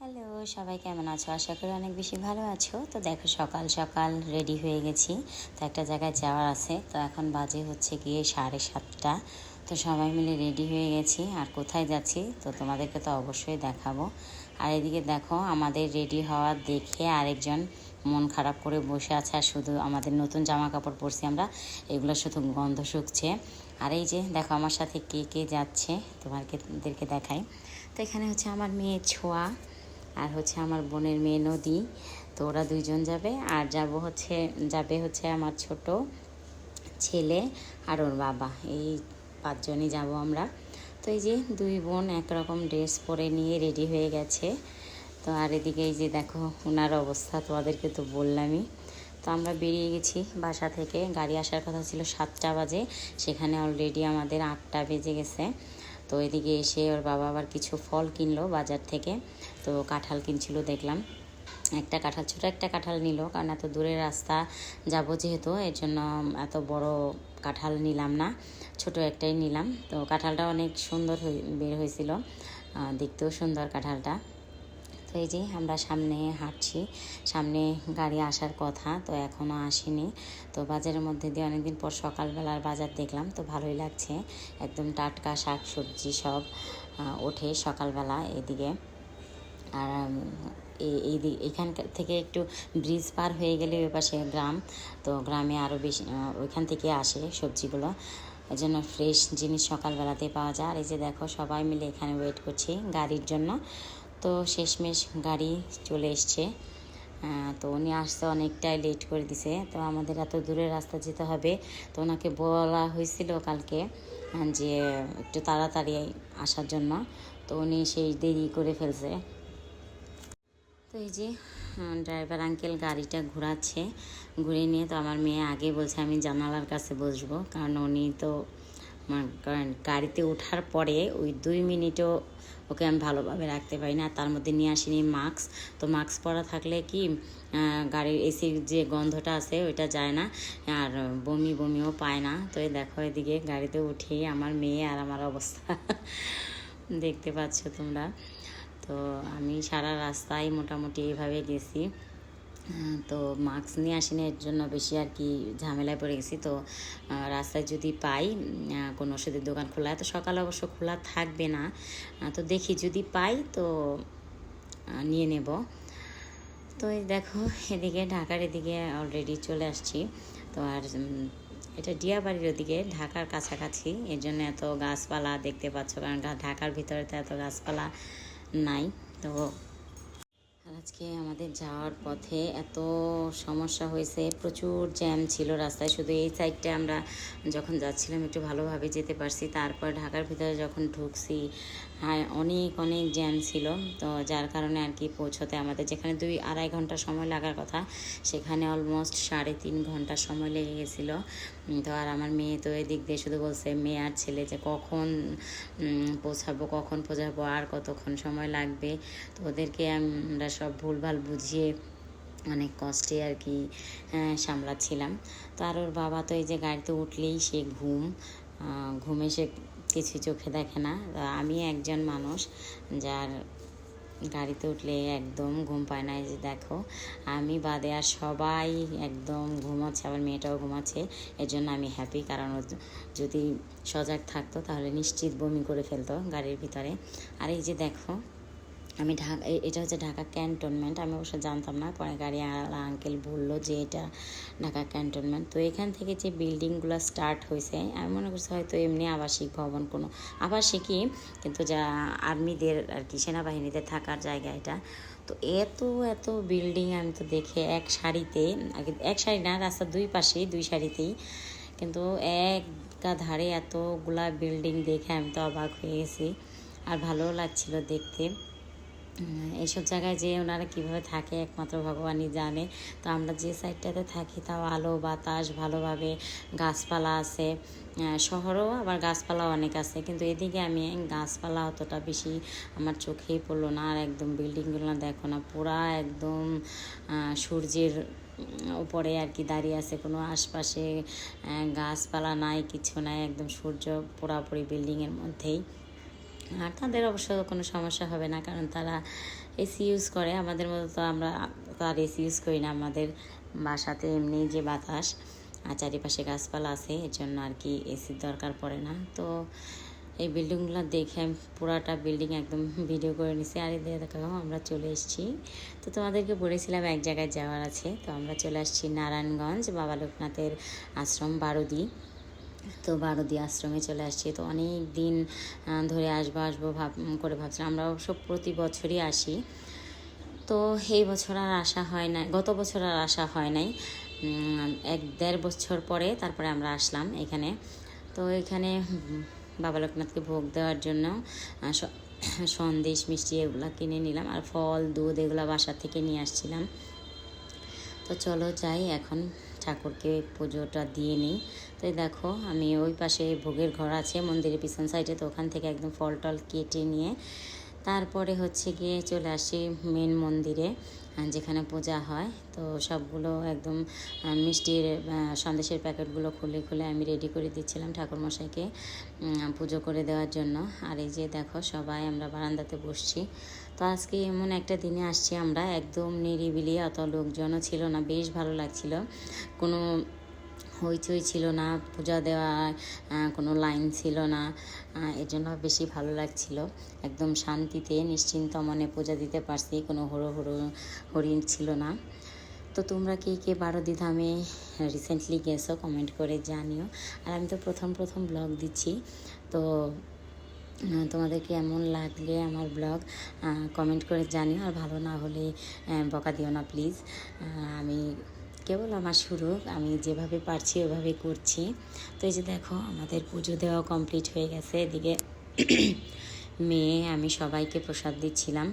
Hello, সবাই কেমন আছো? আশা করি অনেক বেশি ভালো আছো। তো দেখো, সকাল সকাল রেডি হয়ে গেছি। তো একটা জায়গায় যাওয়ার আছে। তো এখন বাজে হচ্ছে গিয়ে 7:30। তো সবাই মিলে রেডি হয়ে গেছি। আর কোথায় যাচ্ছি তো তোমাদেরকে তো অবশ্যই দেখাবো। আর এদিকে দেখো, আমাদের রেডি হওয়া দেখে আরেকজন মন খারাপ করে বসে আছে। আর শুধু আমাদের নতুন জামা কাপড় পরছি আমরা, এগুলো শুধু গন্ধ শুকছে। আর এই যে দেখো আমার সাথে কে কে যাচ্ছে তোমাদেরকে দেখাই। তো এখানে হচ্ছে আমার মেয়ে ছোঁয়া, আর হচ্ছে আমার বোনের মেয়ে নদী। তো ওরা দুইজন যাবে। আর যাবে হচ্ছে আমার ছোট ছেলে আর ওর বাবা। এই 5জনই যাব আমরা। তো এই যে দুই বোন একরকম ড্রেস পরে নিয়ে রেডি হয়ে গেছে। তো আর এদিকে এই যে দেখো ওনার অবস্থা, তোমাদেরকে তো বললামই। তো আমরা বেরিয়ে গেছি বাসা থেকে। গাড়ি আসার কথা ছিল 7টা বাজে, সেখানে অলরেডি আমাদের 8টা বেজে গেছে। তো এদিকে এসে ওর বাবা আবার কিছু ফল কিনলো বাজার থেকে। তো কাঁঠাল কিনছিল দেখলাম। ছোটো একটা কাঁঠাল নিল, কারণ এত দূরের রাস্তা যাব যেহেতু, এর জন্য এত বড় কাঁঠাল নিলাম না, ছোট একটাই নিলাম। তো কাঁঠালটা অনেক সুন্দর বের হয়েছিল, দেখতেও সুন্দর কাঁঠালটা। তো এই যে আমরা সামনে হাঁটছি, সামনে গাড়ি আসার কথা, তো এখনও আসেনি। তো বাজারের মধ্যে দিয়ে অনেকদিন পর সকালবেলার বাজার দেখলাম, তো ভালোই লাগছে। একদম টাটকা শাক সবজি সব ওঠে সকালবেলা এদিকে। আর এইখান থেকে একটু ব্রিজ পার হয়ে গেলে ওই পাশে গ্রাম। তো গ্রামে আরও বেশি ওইখান থেকে আসে সবজিগুলো, এই জন্য ফ্রেশ জিনিস সকালবেলাতে পাওয়া যায়। আর এই যে দেখো সবাই মিলে এখানে ওয়েট করছি গাড়ির জন্য। তো শেষমেশ গাড়ি চলে এসছে। তো উনি আসতে অনেকটাই লেট করে দিছে। তো আমাদের এত দূরের রাস্তা যেতে হবে, তো ওনাকে বলা হয়েছিল কালকে যে একটু তাড়াতাড়ি আসার জন্য। তো উনি সেই দেরি করে ফেলছে। তো এই যে ড্রাইভার আঙ্কেল গাড়িটা ঘোরাচ্ছে, ঘুরে নিয়ে তো আমার মেয়ে আগে বলছে আমি জানালার কাছে বসবো, কারণ উনি তো গাড়িতে ওঠার পরে ওই 2 মিনিটও ওকে আমি ভালোভাবে রাখতে পারি না। তার মধ্যে নিয়ে আসিনি মাস্ক। তো মাস্ক পরা থাকলে কি গাড়ির এসির যে গন্ধটা আছে ওইটা যায় না, আর বমিও পায় না। তো এই দেখো এদিকে গাড়িতে উঠেই আমার মেয়ে আর আমার অবস্থা দেখতে পাচ্ছ তোমরা। তো আমি সারা রাস্তায় মোটামুটি এইভাবে গেছি। তো মাস্ক নিয়ে আসিনি, এর জন্য বেশি আর কি ঝামেলায় পড়ে গেছি। তো রাস্তায় যদি পাই কোনো ওষুধের দোকান খোলা, তো সকালে অবশ্য খোলা থাকবে না, তো দেখি যদি পাই তো নিয়ে নেব। তো এই দেখো এদিকে ঢাকার এদিকে অলরেডি চলে আসছি। তো আর এটা ডিয়াবাড়ির ওদিকে, ঢাকার কাছাকাছি, এর জন্য এত গাছপালা দেখতে পাচ্ছ, কারণ ঢাকার ভিতরে তো এত গাছপালা নাই। তো আজকে আমাদের যাওয়ার পথে এত সমস্যা হয়েছে, প্রচুর জ্যাম ছিল রাস্তায়। শুধু এই সাইডটা আমরা যখন যাচ্ছিলাম একটু ভালোভাবে যেতে পারছি, তারপর ঢাকার ভিতরে যখন ঢুকছি অনেক জ্যাম ছিল। তো যার কারণে আর কি পৌঁছতে আমাদের যেখানে 2-2.5 ঘন্টা সময় লাগার কথা, সেখানে অলমোস্ট 3.5 ঘন্টা সময় লেগে গেছিলো। তো আর আমার মেয়ে তো এদিক দিয়ে শুধু বলছে, মেয়ে আর ছেলে, যে কখন পৌঁছাবো আর কতক্ষণ সময় লাগবে। তো ওদেরকে আমরা সব ভুলভাল বুঝিয়ে অনেক কষ্টে আর কি সামলাচ্ছিলাম। তো আর ওর বাবা তো এই যে গাড়িতে উঠলেই সে ঘুমে সে কিছু চোখে দেখে না। আমি একজন মানুষ যার গাড়িতে উঠলে একদম ঘুম পায় না। এই যে দেখো আমি বাদে আর সবাই একদম ঘুমাচ্ছে, আবার মেয়েটাও ঘুমাচ্ছে। এর জন্য আমি হ্যাপি, কারণ যদি সজাগ থাকতো তাহলে নিশ্চিত বমি করে ফেলতো গাড়ির ভিতরে। আর এই যে দেখো আমি এটা হচ্ছে ঢাকা ক্যান্টনমেন্ট, আমি অবশ্য জানতাম না, পরে গাড়িওয়ালা আঙ্কেল বললো যে এটা ঢাকা ক্যান্টনমেন্ট। তো এখান থেকে যে বিল্ডিংগুলো স্টার্ট হয়েছে, আমি মনে করছি হয়তো এমনি আবাসিক ভবন, কোনো আবাসিকই, কিন্তু যা আর্মিদের আর কি সেনাবাহিনীদের থাকার জায়গা এটা। তো এত বিল্ডিং আমি তো দেখে এক সারি না, রাস্তার দুই সারিতেই, কিন্তু এক ধারে এতগুলা বিল্ডিং দেখে আমি তো অবাক হয়ে গেছি। আর ভালোও লাগছিল দেখতে। এইসব জায়গায় যে ওনারা কীভাবে থাকে একমাত্র ভগবানই জানে। তো আমরা যে সাইডটাতে থাকি তাও আলো বাতাস ভালোভাবে, গাছপালা আছে। শহরেও আবার গাছপালা অনেক আছে, কিন্তু এদিকে আমি গাছপালা অতটা বেশি আমার চোখেই পড়লো না। আর একদম বিল্ডিংগুলো দেখো না, পুরা একদম সূর্যের উপরে আর কি দাঁড়িয়ে আছে, কোনো আশপাশে গাছপালা নাই, কিছু নাই, একদম সূর্য পুরাপুরি বিল্ডিংয়ের মধ্যেই। আর তাদের অবশ্য কোনো সমস্যা হবে না, কারণ তারা এসি ইউজ করে, আমাদের মতো তো আমরা তো আর এসি ইউজ করি না। আমাদের বাসাতে এমনি যে বাতাস আর চারিপাশে গাছপালা আছে, এর জন্য আর কি এসির দরকার পড়ে না। তো এই বিল্ডিংগুলো দেখে আমি পুরাটা বিল্ডিং একদম ভিডিও করে নিছি। আর এদিকে দেখো আমরা চলে এসেছি। তো তোমাদেরকে বলেছিলাম এক জায়গায় যাওয়ার আছে, তো আমরা চলে আসছি নারায়ণগঞ্জ বাবা লোকনাথের আশ্রম বারুদি। তো বারুদি আশ্রমে চলে আসছি। তো অনেক দিন ধরে আসবো করে ভাবছিলাম। আমরা অবশ্য প্রতি বছরই আসি, তো এই বছর আর আসা হয় না, গত বছর আর আসা হয় নাই। 1-1.5 বছর পরে তারপরে আমরা আসলাম এখানে। তো এখানে বাবা লোকনাথকে ভোগ দেওয়ার জন্য সন্দেশ মিষ্টি এগুলো কিনে নিলাম, আর ফল দুধ এগুলো বাসা থেকে নিয়ে আসছিলাম। তো চলো যাই এখন ঠাকুরকে পুজোটা দিয়ে নিই। তো দেখো আমি ওই পাশে ভোগের ঘর আছে মন্দিরের পিছন সাইডে, তো ওখান থেকে একদম ফল টল কেটে নিয়ে তারপরে হচ্ছে গিয়ে চলে আসি মেন মন্দিরে যেখানে পূজা হয়। তো সবগুলো একদম মিষ্টির সন্দেশের প্যাকেটগুলো খুলে খুলে আমি রেডি করে দিচ্ছিলাম ঠাকুরমশাইকে পুজো করে দেওয়ার জন্য। আর এই যে দেখো সবাই আমরা বারান্দাতে বসছি। তো আজকে এমন একটা দিনে আসছি আমরা, একদম নিরিবিলি, অত লোকজনও ছিল না, বেশ ভালো লাগছিল। কোনো হইচই ছিল না, পূজা দেওয়া কোনো লাইন ছিল না, এর জন্য বেশি ভালো লাগছিল। একদম শান্তিতে নিশ্চিন্ত মনে পূজা দিতে পারছি, কোনো হরিণ ছিল না। তো তোমরা কে বারুদি ধামে রিসেন্টলি গেছো কমেন্ট করে জানিও। আর আমি তো প্রথম ব্লগ দিচ্ছি, তো তোমাদের কেমন লাগলে আমার ব্লগ কমেন্ট করে জানিও। আর ভালো না হলে বকা দিও না প্লিজ। আমি কেবল আমার শুরু, আমি যেভাবে পারছি ওইভাবে করছি। তো এই যে দেখো আমাদের পুজো দেওয়া কমপ্লিট হয়ে গেছে। এদিকে মেয়ে আমি সবাইকে প্রসাদ দিচ্ছিলাম।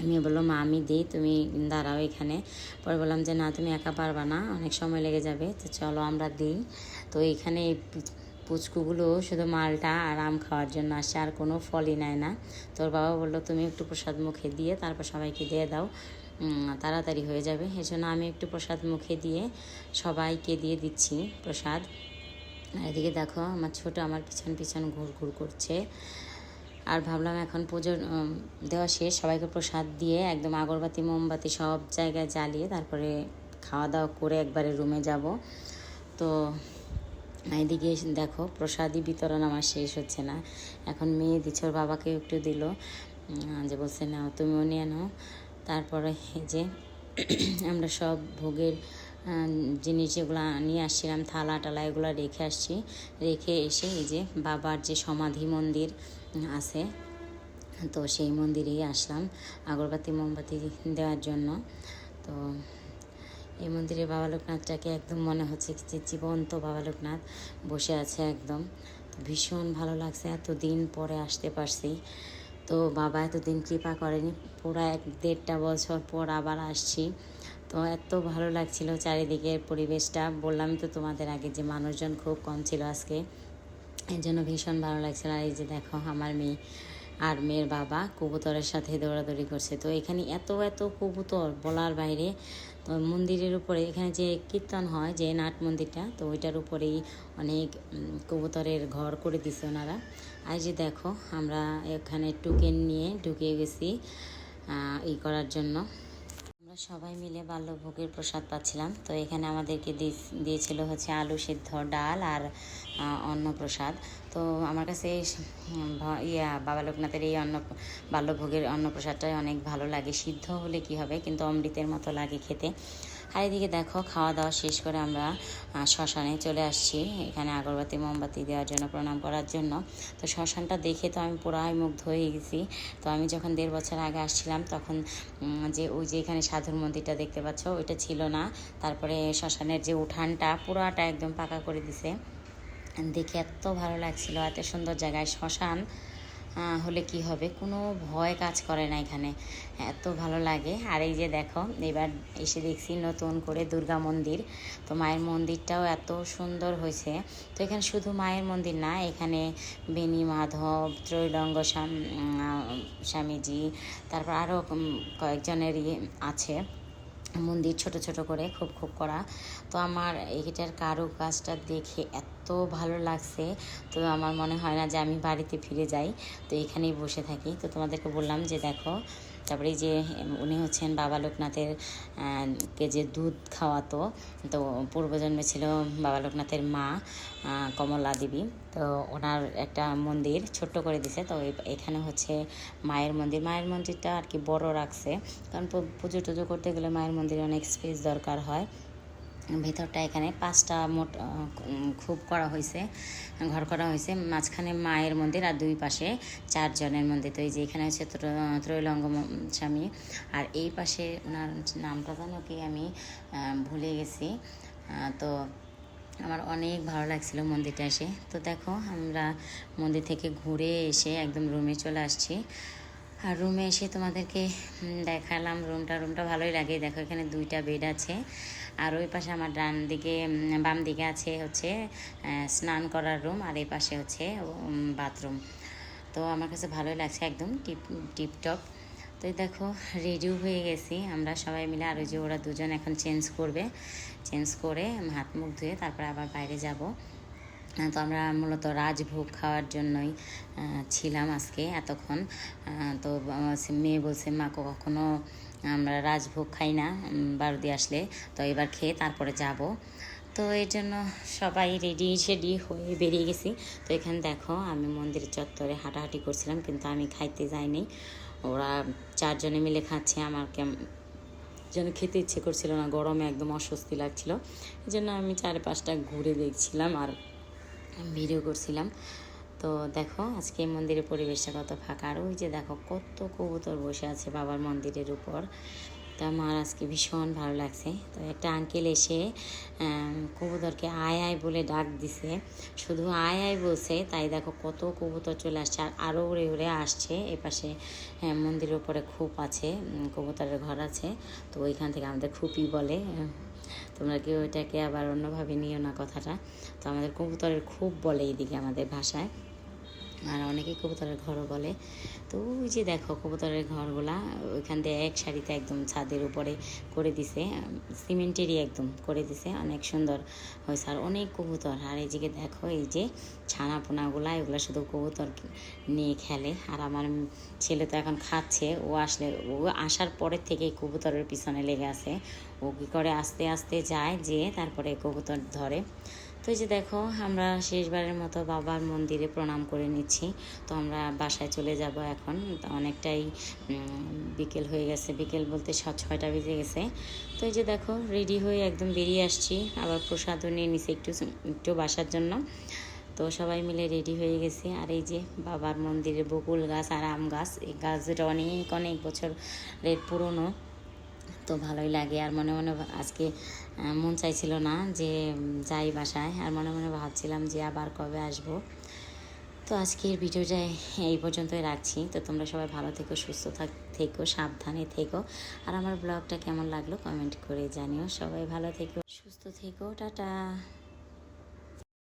মেয়ে বললো মা আমি দিই, তুমি দাঁড়াও এখানে। পরে বললাম যে না তুমি একা পারবা না, অনেক সময় লেগে যাবে, তো চলো আমরা দিই। তো এখানে পুচকুগুলো শুধু মালটা আর আম খাওয়ার জন্য আসে, আর কোনো ফলই নেয় না। তোর বাবা বললো তুমি একটু প্রসাদ মুখে দিয়ে তারপর সবাইকে দিয়ে দাও, তাড়াতাড়ি হয়ে যাবে। এই জন্য আমি একটু প্রসাদ মুখে দিয়ে সবাইকে দিয়ে দিচ্ছি প্রসাদ। আর এদিকে দেখো আমার ছোটো আমার পিছন ঘুর করছে। আর ভাবলাম এখন পুজো দেওয়া শেষ, সবাইকে প্রসাদ দিয়ে একদম আগরবাতি মোমবাতি সব জায়গায় জ্বালিয়ে তারপরে খাওয়া দাওয়া করে একবারে রুমে যাব। তো এদিকে দেখো প্রসাদই বিতরণ আমার শেষ হচ্ছে না। এখন মেয়ে দিচ্ছে, ওর বাবাকে একটু দিল, যে বলছে নাও তুমিও নিয়ে নাও। তারপরে এই যে আমরা সব ভোগের জিনিস যেগুলো নিয়ে আসছিলাম থালা টালা এগুলো রেখে এসে এই যে বাবার যে সমাধি মন্দির আছে, তো সেই মন্দিরেই আসলাম আগরবাতি মোমবাতি দেওয়ার জন্য। তো এই মন্দিরে বাবা লোকনাথটাকে একদম মনে হচ্ছে যে জীবন্ত বাবা লোকনাথ বসে আছে একদম। তো ভীষণ ভালো লাগছে, এতদিন পরে আসতে পারছি। তো বাবা এতদিন কৃপা করেনি, পুরো 1-1.5 বছর পর আবার আসছি। তো এত ভালো লাগছিল চারিদিকের পরিবেশটা, বললাম তো তোমাদের আগে যে মানুষজন খুব কম ছিল আজকে, এর জন্য ভীষণ ভালো লাগছিল। আর এই যে দেখো আমার মেয়ে আর মেয়ের বাবা কবুতরের সাথে দৌড়াদৌড়ি করছে। তো এখানে এত কবুতর বলার বাইরে। তো মন্দিরের উপরে এখানে যে কীর্তন হয় যে নাট মন্দিরটা, তো ওইটার উপরেই অনেক কবুতরের ঘর করে দিছে ওনারা। আর যে দেখো আমরা এখানে টোকেন নিয়ে ঢুকে গেছি ই করার জন্য। আমরা সবাই মিলে বাল্যভোগের প্রসাদ পাচ্ছিলাম। তো এখানে আমাদেরকে দিয়েছিল হচ্ছে আলু সিদ্ধ, ডাল আর অন্নপ্রসাদ। তো আমার কাছে বাবা লোকনাথের এই বাল্যভোগের অন্নপ্রসাদটাই অনেক ভালো লাগে। সিদ্ধ হলে কি হবে, কিন্তু অমৃতের মতো লাগে খেতে। আর এদিকে দেখো খাওয়া দাওয়া শেষ করে আমরা শ্মশানে চলে আসছি, এখানে আগরবাতি মোমবাতি দেওয়ার জন্য, প্রণাম করার জন্য। তো শ্মশানটা দেখে তো আমি পুরাই মুগ্ধ হয়ে গেছি। তো আমি যখন 1.5 বছর আগে আসছিলাম তখন যে ওই যে এখানে সাধুর মন্দিরটা দেখতে পাচ্ছ ওইটা ছিল না। তারপরে শ্মশানের যে উঠানটা পুরাটা একদম পাকা করে দিছে, দেখে এত ভালো লাগছিল। এত সুন্দর জায়গায় শ্মশান হলে কি হবে, কোনো ভয় কাজ করে না এখানে, এত ভালো লাগে। আর এই যে দেখো এবার এসে দেখছি নতুন করে দুর্গা মন্দির। তো মায়ের মন্দিরটাও এত সুন্দর হয়েছে। তো এখানে শুধু মায়ের মন্দির না, এখানে বেণী মাধব, ত্রৈলঙ্গ স্বামীজি, তারপর আরও কয়েকজনেরই আছে মন্দির, ছোট করে খুব করা। তো আমার এইটার কারুকাজটা দেখে এত ভালো লাগছে, তো আমার মনে হয় না যে আমি বাড়িতে ফিরে যাই, তো এখানেই বসে থাকি। তো তোমাদেরকে বললাম যে দেখো তারপরে এই যে উনি হচ্ছেন বাবা লোকনাথের কে যে দুধ খাওয়াতো, তো পূর্বজন্মে ছিল বাবা লোকনাথের মা কমলা দেবী। তো ওনার একটা মন্দির ছোট্ট করে দিছে। তো এখানে হচ্ছে মায়ের মন্দিরটা আর কি বড় রাখছে, কারণ পুজো টুজো করতে গেলে মায়ের মন্দিরে অনেক স্পেস দরকার হয়। ভেতরটা এখানে 5টা মোট খুব করা হয়েছে, ঘর করা হয়েছে। মাঝখানে মায়ের মন্দির আর 2 পাশে 4 জনের মন্দির। তো এই যে এখানে হচ্ছে ত্রৈলঙ্গ স্বামী, আর এই পাশে ওনার নামটা জানো কি আমি ভুলে গেছি। তো আমার অনেক ভালো লাগছিল মন্দিরটা এসে। তো দেখো আমরা মন্দির থেকে ঘুরে এসে একদম রুমে চলে আসছি। আর রুমে এসে তোমাদেরকে দেখালাম রুমটা ভালোই লাগে। দেখো এখানে 2টা বেড আছে, আর ওই পাশে আমার বাম দিকে আছে হচ্ছে স্নান করার রুম, আর এই পাশে হচ্ছে বাথরুম। তো আমার কাছে ভালোই লাগছে, একদম টিপটপ। তো দেখো রেডিও হয়ে গেছি আমরা সবাই মিলে। আর ওই যে ওরা দুজন এখন চেঞ্জ করে হাত মুখ ধুয়ে তারপরে আবার বাইরে যাব। তো আমরা মূলত রাজভোগ খাওয়ার জন্যই ছিলাম আজকে এতক্ষণ। তো মেয়ে বলছে মা কখনো আমরা রাজভোগ খাই না বারুদি আসলে, তো এবার খেয়ে তারপরে যাব। তো এর জন্য সবাই রেডি হয়ে বেরিয়ে গেছি। তো এখানে দেখো আমি মন্দিরের চত্বরে হাঁটাহাঁটি করছিলাম, কিন্তু আমি খাইতে যাইনি। ওরা 4 জনে মিলে খাচ্ছে, আমার যেন খেতে ইচ্ছে করছিল না, গরমে একদম অস্বস্তি লাগছিল। এই জন্য আমি 4-5টা ঘুরে দেখছিলাম আর ভিডিও করছিলাম। তো দেখো আজকে মন্দিরের পরিবেশটা কত ফাঁকা, আর ওই যে দেখো কত কবুতর বসে আছে বাবার মন্দিরের উপর। তো আমার আজকে ভীষণ ভালো লাগছে। তো একটা আঙ্কেল এসে কবুতরকে আয় আয় বলে ডাক দিছে, শুধু আয় আয় বলছে, তাই দেখো কত কবুতর চলে আসছে, আর আরও উড়ে উড়ে আসছে। এপাশে মন্দিরের উপরে খুব আছে, কবুতরের ঘর আছে। তো ওইখান থেকে আমাদের খুপই বলে, তোমরা কি ওইটাকে আবার অন্যভাবে নিও না কথাটা। তো আমাদের কবুতরের খুব বলে এইদিকে আমাদের ভাষায়, আর অনেকেই কবুতরের ঘরও বলে। তো ওই যে দেখো কবুতরের ঘরগুলা ওইখান দিয়ে এক সারিতে একদম ছাদের উপরে করে দিছে, সিমেন্টেরই একদম করে দিছে, অনেক সুন্দর হয়েছে। আর অনেক কবুতর, আর এই দিকে দেখো এই যে ছানাপোনাগুলা, এগুলো শুধু কবুতর নিয়ে খেলে। আর আমার ছেলে তো এখন খাচ্ছে, ও আসার পরের থেকেই কবুতরের পিছনে লেগে আছে। ও কী করে আস্তে আস্তে যায়, যে তারপরে কবুতর ধরে। তো এই যে দেখো আমরা শেষবারের মতো বাবার মন্দিরে প্রণাম করে নিচ্ছি। তো আমরা বাসায় চলে যাব এখন, অনেকটাই বিকেল হয়ে গেছে, বিকেল বলতে 6টা বেজে গেছে। তো এই যে দেখো রেডি হয়ে একদম বেরিয়ে আসছি, আবার প্রসাদও নিয়ে নিছি একটু বাসার জন্য। তো সবাই মিলে রেডি হয়ে গেছি। আর এই যে বাবার মন্দিরে বকুল গাছ আর আম গাছ, এই গাছটা অনেক বছরের পুরনো। তো ভালোই লাগে। আর মনে মনে আজকে মন চাইছিল না যে যাই বাসায়, আর মনে মনে ভাবছিলাম যে আবার কবে আসবো। তো আজকের ভিডিওটা এই পর্যন্তই রাখছি। তো তোমরা সবাই ভালো থেকো, সুস্থ থেকো, সাবধানে থেকো। আর আমার ব্লগটা কেমন লাগলো কমেন্ট করে জানিও। সবাই ভালো থেকো, সুস্থ থেকো, টাটা।